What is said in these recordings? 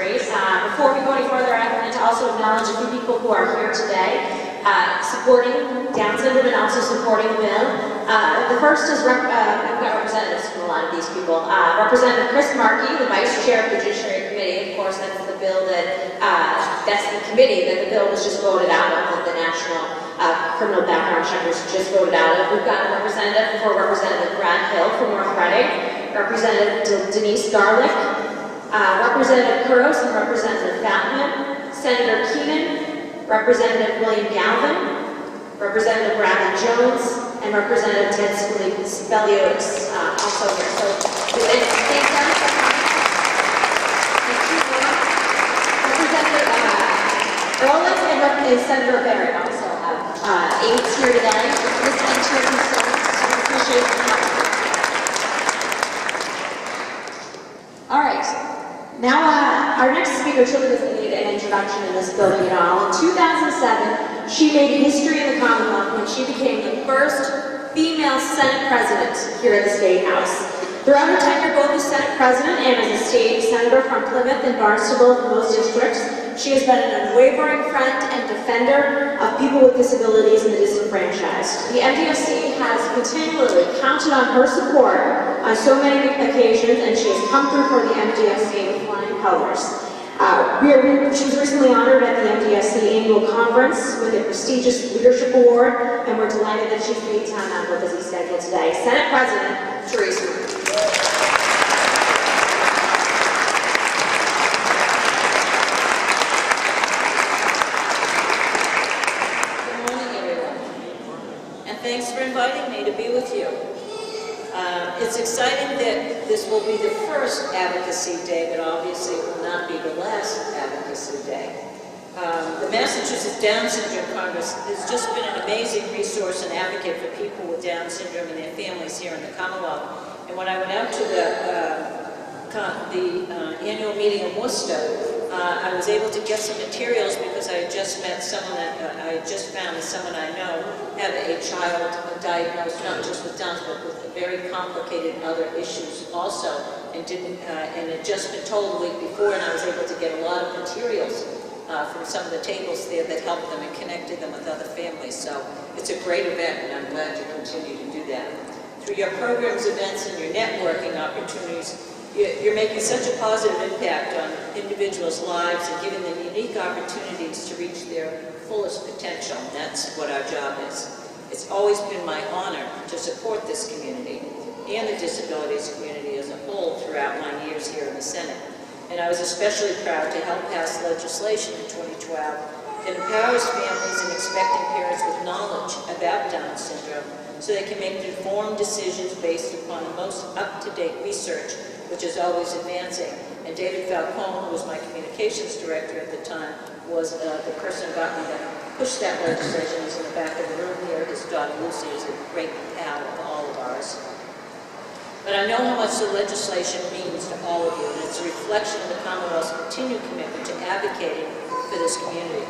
Therese. Before we go any further, I wanted to also acknowledge a few people who are here today supporting Down syndrome and also supporting the bill. The first is, we've got representatives from a lot of these people. Representative Chris Markey, the Vice Chair of the Judiciary Committee. Of course, that's the bill that, that's the committee that the bill was just voted out of, that the National Criminal Background Check was just voted out of. We've got a representative for Representative Brad Hill from North Reading, Representative Denise Garlick, Representative Kuros and Representative Fatman, Senator Keenan, Representative William Galvin, Representative Bradley Jones, and Representative Ted Speliotis also here. So, thank them. Representative Ehrlich and Senator Barrett also have aides here today. Listening to your concerns, so we appreciate the help. All right. Now, our next speaker truly doesn't need an introduction in this building at all. In 2007, she made history in the Commonwealth when she became the first female Senate President here at the State House. Throughout her tenure both as Senate President and as a state senator from Plymouth and Barnstable for most districts, she has been an unwavering friend and defender of people with disabilities and the disenfranchised. The MDSC has continually counted on her support on so many occasions, and she has come through for the MDSC with flying colors. She was recently honored at the MDSC annual conference with a prestigious leadership award, and we're delighted that she's made time out of her busy schedule today. Senate President Therese. Thanks for inviting me to be with you. It's exciting that this will be the first Advocacy Day, but obviously it will not be the last Advocacy Day. The Massachusetts Down Syndrome Congress has just been an amazing resource and advocate for people with Down syndrome and their families here in the Commonwealth. And when I went out to the annual meeting in Worcester, I was able to get some materials because I had just met someone that I just found that someone I know had a child diagnosed not just with Down but with very complicated other issues also, and had just been told the week before, and I was able to get a lot of materials from some of the tables there that helped them and connected them with other families. So it's a great event, and I'm glad you continue to do that. Through your programs, events, and your networking opportunities, you're making such a positive impact on individuals' lives and giving them unique opportunities to reach their fullest potential. And that's what our job is. It's always been my honor to support this community and the disabilities community as a whole throughout my years here in the Senate. And I was especially proud to help pass legislation in 2012 that empowers families and expecting parents with knowledge about Down syndrome so they can make informed decisions based upon the most up-to-date research, which is always advancing. And David Falcone, who was my communications director at the time, was the person who got me to push that legislation. He's in the back of the room here. His daughter Lucy is a great pal of all of ours. But I know how much the legislation means to all of you, and it's a reflection of the Commonwealth's continued commitment to advocating for this community.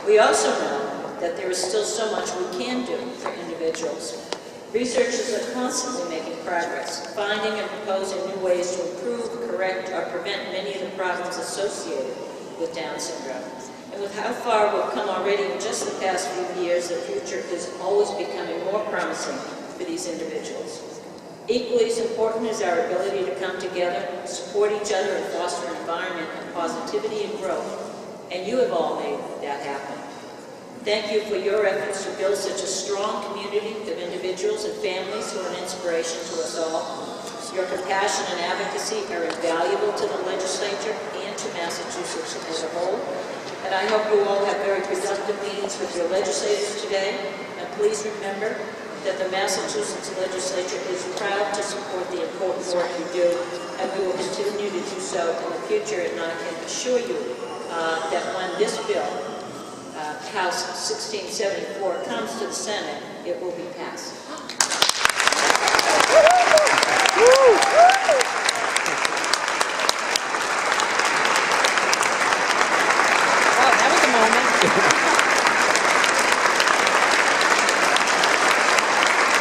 We also know that there is still so much we can do for individuals. Researchers are constantly making progress, finding and proposing new ways to improve, correct, or prevent many of the problems associated with Down syndrome. And with how far we've come already in just the past few years, the future is always becoming more promising for these individuals. Equally as important is our ability to come together, support each other, and foster an environment of positivity and growth. And you have all made that happen. Thank you for your efforts to build such a strong community of individuals and families who are an inspiration to us all. Your compassion and advocacy are invaluable to the legislature and to Massachusetts as a whole. And I hope you all have very productive meetings with your legislators today. And please remember that the Massachusetts legislature is proud to support the important work you do, and we will continue to do so in the future. And I can assure you that when this bill, House 1674, comes to the Senate, it will be passed.